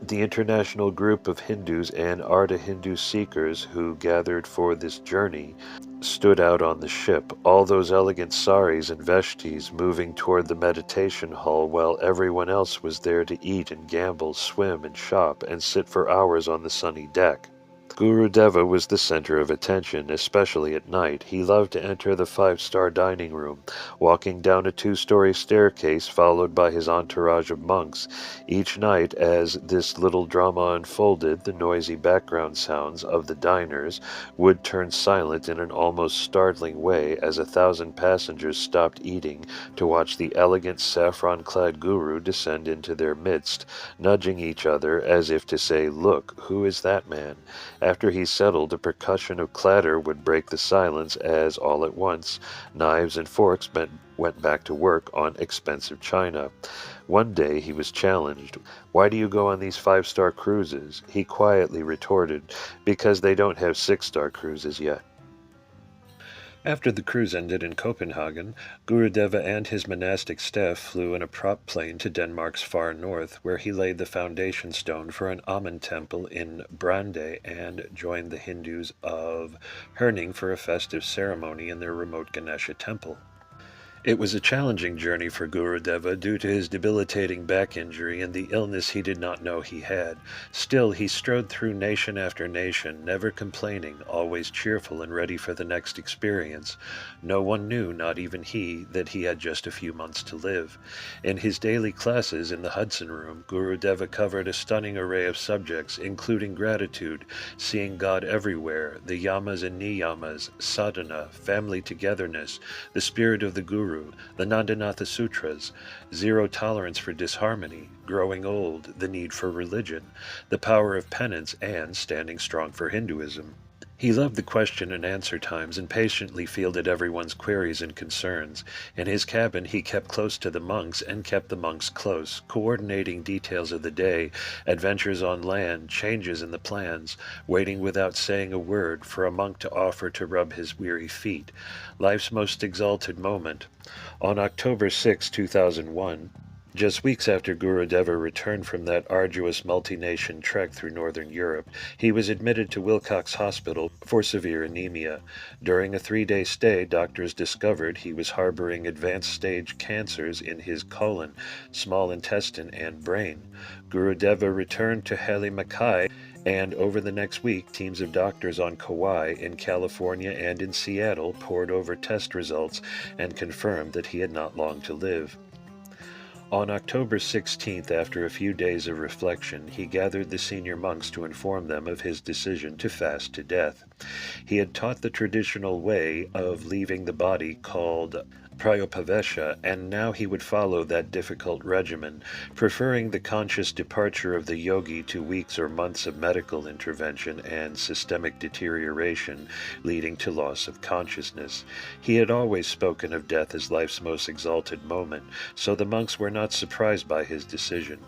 The international group of Hindus and Arda Hindu seekers who gathered for this journey stood out on the ship, all those elegant saris and veshtis moving toward the meditation hall while everyone else was there to eat and gamble, swim and shop, and sit for hours on the sunny deck. Gurudeva was the center of attention, especially at night. He loved to enter the 5-star dining room, walking down a 2-story staircase followed by his entourage of monks. Each night, as this little drama unfolded, the noisy background sounds of the diners would turn silent in an almost startling way as 1,000 passengers stopped eating to watch the elegant saffron-clad guru descend into their midst, nudging each other as if to say, "Look, who is that man?" After he settled, a percussion of clatter would break the silence as, all at once, knives and forks went back to work on expensive china. One day he was challenged. "Why do you go on these 5-star cruises?" He quietly retorted, "Because they don't have 6-star cruises yet." After the cruise ended in Copenhagen, Gurudeva and his monastic staff flew in a prop plane to Denmark's far north, where he laid the foundation stone for an Amen temple in Brande and joined the Hindus of Herning for a festive ceremony in their remote Ganesha temple. It was a challenging journey for Gurudeva due to his debilitating back injury and the illness he did not know he had. Still, he strode through nation after nation, never complaining, always cheerful and ready for the next experience. No one knew, not even he, that he had just a few months to live. In his daily classes in the Hudson Room, Gurudeva covered a stunning array of subjects, including gratitude, seeing God everywhere, the yamas and niyamas, sadhana, family togetherness, the spirit of the Guru, the Nandanatha Sutras, zero tolerance for disharmony, growing old, the need for religion, the power of penance, and standing strong for Hinduism. He loved the question and answer times and patiently fielded everyone's queries and concerns. In his cabin, he kept close to the monks and kept the monks close, coordinating details of the day, adventures on land, changes in the plans, waiting without saying a word for a monk to offer to rub his weary feet. Life's most exalted moment. On October 6, 2001, Just weeks after Gurudeva returned from that arduous multi-nation trek through northern Europe, he was admitted to Wilcox Hospital for severe anemia. During a 3-day stay, doctors discovered he was harboring advanced stage cancers in his colon, small intestine, and brain. Gurudeva returned to Halimakai, and over the next week, teams of doctors on Kauai, in California, and in Seattle poured over test results and confirmed that he had not long to live. On October 16th, after a few days of reflection, he gathered the senior monks to inform them of his decision to fast to death. He had taught the traditional way of leaving the body called Prayopavesha, and now he would follow that difficult regimen, preferring the conscious departure of the yogi to weeks or months of medical intervention and systemic deterioration, leading to loss of consciousness. He had always spoken of death as life's most exalted moment, so the monks were not surprised by his decision.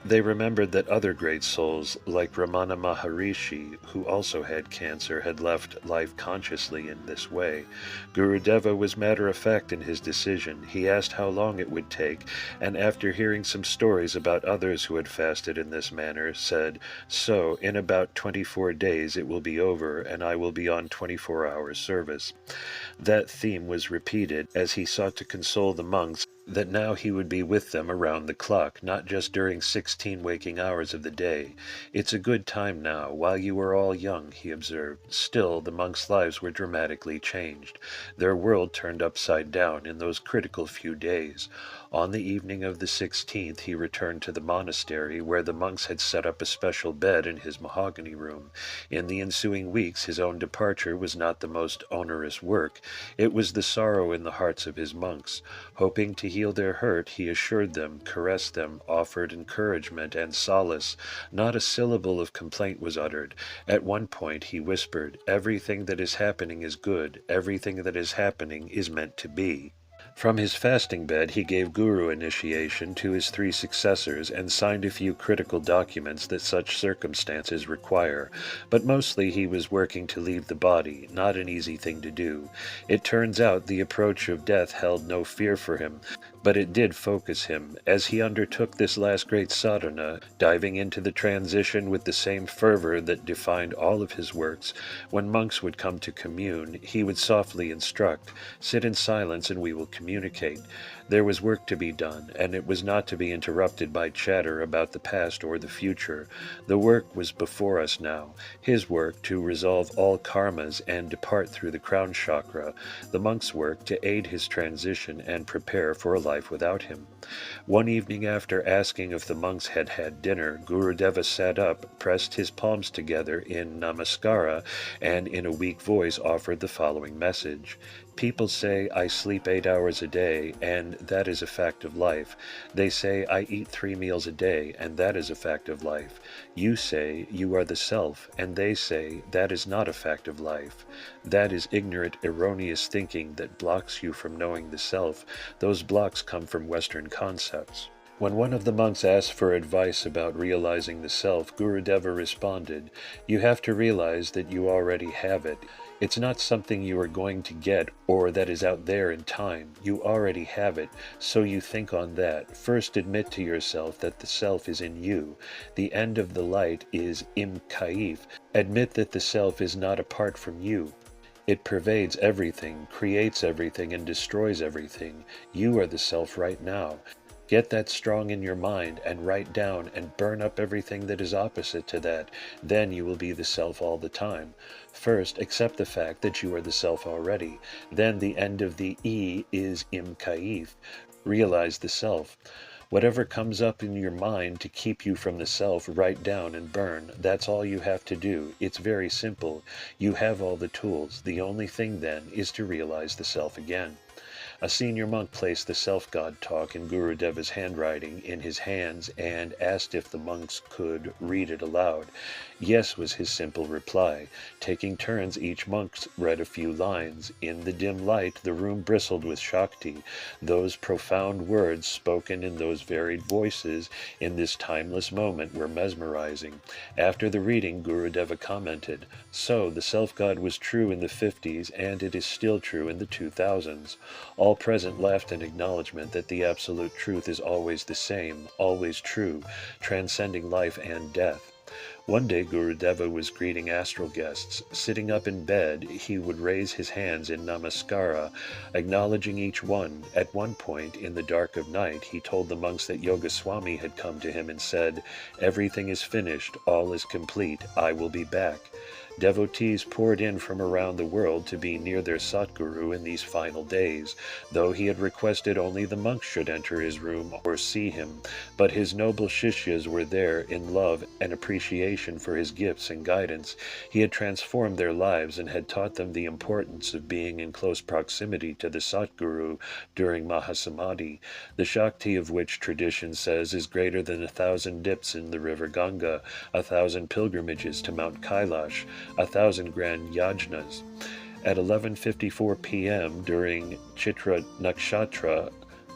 They remembered that other great souls, like Ramana Maharishi, who also had cancer, had left life consciously in this way. Gurudeva was matter-of-fact in his decision. He asked how long it would take, and after hearing some stories about others who had fasted in this manner, said, "So, in about 24 days it will be over, and I will be on 24-hour service." That theme was repeated as he sought to console the monks that now he would be with them around the clock, not just during 16 waking hours of the day. "It's a good time now, while you are all young," he observed. Still, the monks' lives were dramatically changed. Their world turned upside down in those critical few days. On the evening of the 16th, he returned to the monastery, where the monks had set up a special bed in his mahogany room. In the ensuing weeks, his own departure was not the most onerous work. It was the sorrow in the hearts of his monks. Hoping to heal their hurt, he assured them, caressed them, offered encouragement and solace. Not a syllable of complaint was uttered. At one point he whispered, "Everything that is happening is good. Everything that is happening is meant to be." From his fasting bed he gave guru initiation to his 3 successors and signed a few critical documents that such circumstances require. But mostly he was working to leave the body, not an easy thing to do. It turns out the approach of death held no fear for him, but it did focus him. As he undertook this last great sadhana, diving into the transition with the same fervor that defined all of his works, when monks would come to commune, he would softly instruct, "Sit in silence and we will communicate." There was work to be done, and it was not to be interrupted by chatter about the past or the future. The work was before us now, his work to resolve all karmas and depart through the crown chakra, the monk's work to aid his transition and prepare for a life without him. One evening, after asking if the monks had had dinner, Gurudeva sat up, pressed his palms together in namaskara, and in a weak voice offered the following message. "People say I sleep 8 hours a day, and that is a fact of life. They say I eat 3 meals a day, and that is a fact of life. You say you are the self, and they say that is not a fact of life. That is ignorant, erroneous thinking that blocks you from knowing the self. Those blocks come from Western concepts." When one of the monks asked for advice about realizing the self, Gurudeva responded, "You have to realize that you already have it. It's not something you are going to get or that is out there in time. You already have it, so you think on that. First admit to yourself that the self is in you. The end of the light is imkaif. Admit that the self is not apart from you. It pervades everything, creates everything, and destroys everything. You are the self right now. Get that strong in your mind and write down and burn up everything that is opposite to that. Then you will be the self all the time. First, accept the fact that you are the self already. Then the end of the E is imkaif. Realize the self. Whatever comes up in your mind to keep you from the self, write down and burn. That's all you have to do. It's very simple. You have all the tools. The only thing then is to realize the self again. A senior monk placed the self-God talk in Gurudeva's handwriting in his hands and asked if the monks could read it aloud. Yes, was his simple reply. Taking turns, each monk read a few lines. In the dim light, the room bristled with Shakti. Those profound words spoken in those varied voices in this timeless moment were mesmerizing. After the reading, Gurudeva commented, "So, the self-God was true in the 50s, and it is still true in the 2000s. All present laughed in acknowledgement that the absolute truth is always the same, always true, transcending life and death. One day Gurudeva was greeting astral guests. Sitting up in bed, he would raise his hands in namaskara, acknowledging each one. At one point, in the dark of night, he told the monks that Yoga Swami had come to him and said, "Everything is finished, all is complete, I will be back." Devotees poured in from around the world to be near their Satguru in these final days, though he had requested only the monks should enter his room or see him, but his noble Shishyas were there in love and appreciation for his gifts and guidance. He had transformed their lives and had taught them the importance of being in close proximity to the Satguru during Mahasamadhi, the Shakti of which tradition says is greater than 1,000 dips in the river Ganga, 1,000 pilgrimages to Mount Kailash, 1,000 grand yajnas. At 11:54 p.m. during Chitra Nakshatra,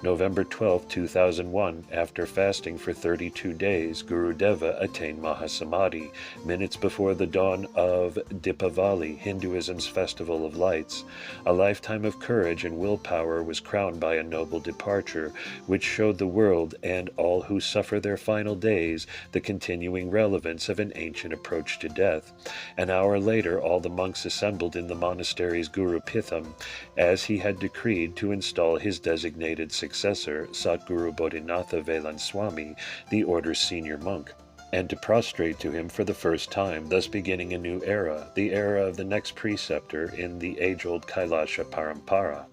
November 12, 2001, after fasting for 32 days, Gurudeva attained Mahasamadhi, minutes before the dawn of Dipavali, Hinduism's festival of lights. A lifetime of courage and willpower was crowned by a noble departure, which showed the world and all who suffer their final days the continuing relevance of an ancient approach to death. An hour later, all the monks assembled in the monastery's Guru Pitham, as he had decreed, to install his designated successor, Satguru Bodhinatha Velan Swami, the order's senior monk, and to prostrate to him for the first time, thus beginning a new era, the era of the next preceptor in the age-old Kailasha Parampara.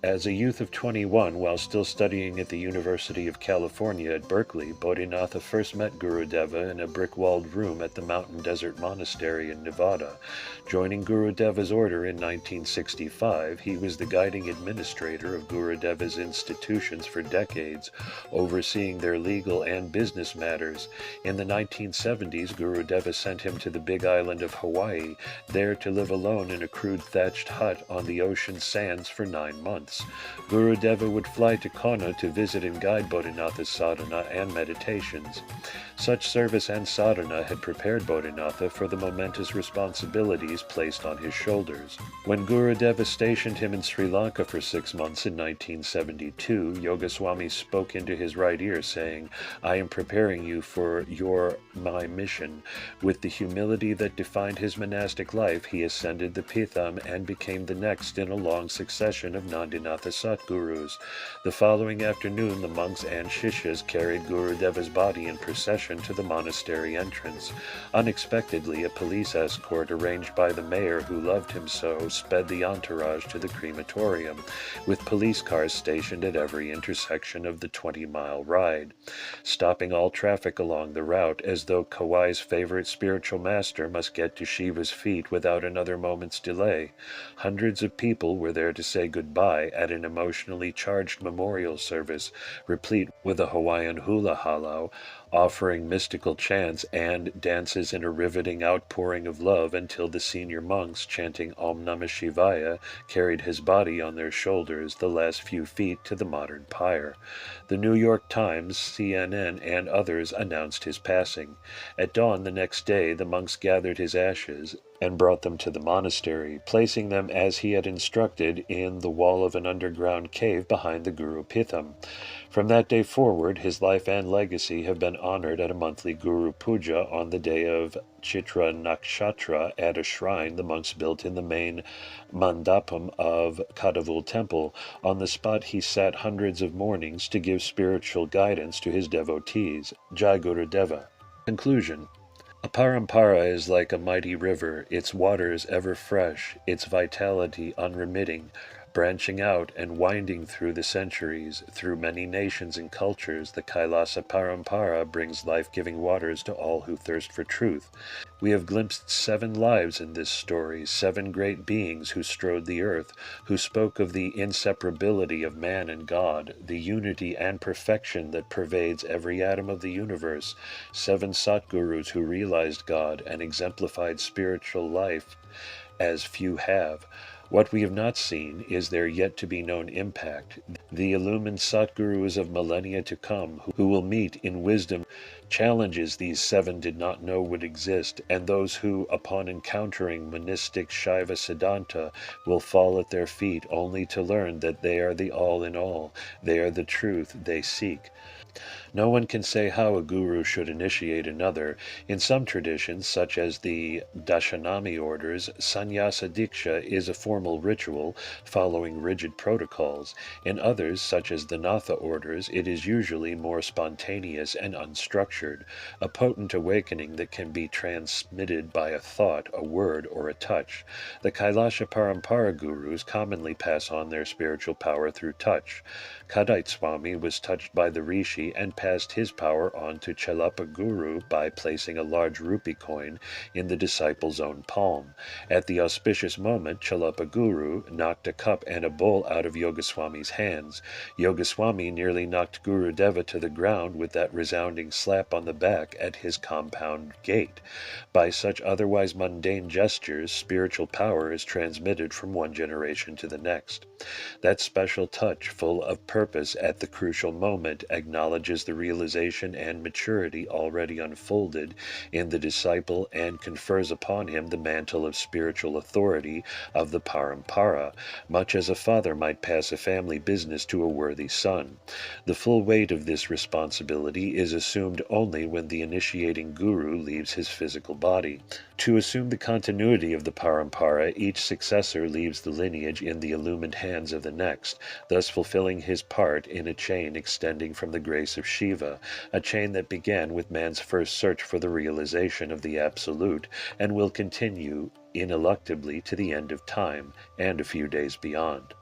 As a youth of 21, while still studying at the University of California at Berkeley, Bodhinatha first met Gurudeva in a brick-walled room at the Mountain Desert Monastery in Nevada. Joining Gurudeva's order in 1965, he was the guiding administrator of Gurudeva's institutions for decades, overseeing their legal and business matters. In the 1970s, Gurudeva sent him to the big island of Hawaii, there to live alone in a crude thatched hut on the ocean sands for 9 months. Gurudeva would fly to Kona to visit and guide Bodhinatha's sadhana and meditations. Such service and sadhana had prepared Bodhinatha for the momentous responsibilities placed on his shoulders. When Gurudeva stationed him in Sri Lanka for 6 months in 1972, Yoga Swami spoke into his right ear, saying, "I am preparing you for my mission." With the humility that defined his monastic life, he ascended the Pitham and became the next in a long succession of Nandinatha Satgurus. The following afternoon, the monks and Shishyas carried Gurudeva's body in procession to the monastery entrance. Unexpectedly, a police escort arranged by the mayor, who loved him so, sped the entourage to the crematorium, with police cars stationed at every intersection of the 20-mile ride, stopping all traffic along the route, as though Kauai's favorite spiritual master must get to Shiva's feet without another moment's delay. Hundreds of people were there to say goodbye at an emotionally charged memorial service, replete with a Hawaiian hula halau, offering mystical chants and dances in a riveting outpouring of love until the senior monks, chanting Om Namah Shivaya, carried his body on their shoulders the last few feet to the modern pyre. The New York Times, CNN, and others announced his passing. At dawn the next day, the monks gathered his ashes and brought them to the monastery, placing them as he had instructed in the wall of an underground cave behind the Guru Pitham. From that day forward, his life and legacy have been honored at a monthly Guru Puja on the day of Chitra Nakshatra at a shrine the monks built in the main mandapam of Kadavul Temple. On the spot he sat hundreds of mornings to give spiritual guidance to his devotees. Jai Gurudeva. Conclusion. A parampara is like a mighty river, its waters ever fresh, its vitality unremitting, branching out and winding through the centuries, through many nations and cultures. The Kailasa Parampara brings life-giving waters to all who thirst for truth. We have glimpsed 7 lives in this story, 7 great beings who strode the earth, who spoke of the inseparability of man and God, the unity and perfection that pervades every atom of the universe, 7 Satgurus who realized God and exemplified spiritual life as few have. What we have not seen is their yet to be known impact. The illumined Satgurus of millennia to come, who will meet in wisdom challenges these seven did not know would exist, and those who, upon encountering monistic Shaiva Siddhanta, will fall at their feet only to learn that they are the all in all, they are the truth they seek. No one can say how a guru should initiate another. In some traditions, such as the Dashanami orders, sannyasa diksha is a formal ritual following rigid protocols. In others, such as the Natha orders, it is usually more spontaneous and unstructured, a potent awakening that can be transmitted by a thought, a word, or a touch. The Kailasha Parampara gurus commonly pass on their spiritual power through touch. Kadait Swami was touched by the Rishi and passed his power on to Chelapa Guru by placing a large rupee coin in the disciple's own palm. At the auspicious moment, Chelapa Guru knocked a cup and a bowl out of Yogaswami's hands. Yogaswami nearly knocked Guru Deva to the ground with that resounding slap on the back at his compound gate. By such otherwise mundane gestures, spiritual power is transmitted from one generation to the next. That special touch, full of purpose at the crucial moment, acknowledges the realization and maturity already unfolded in the disciple and confers upon him the mantle of spiritual authority of the parampara, much as a father might pass a family business to a worthy son. The full weight of this responsibility is assumed only when the initiating guru leaves his physical body. To assume the continuity of the parampara, each successor leaves the lineage in the illumined hands of the next, thus fulfilling his part in a chain extending from the grace of Shiva, a chain that began with man's first search for the realization of the Absolute and will continue ineluctably to the end of time and a few days beyond.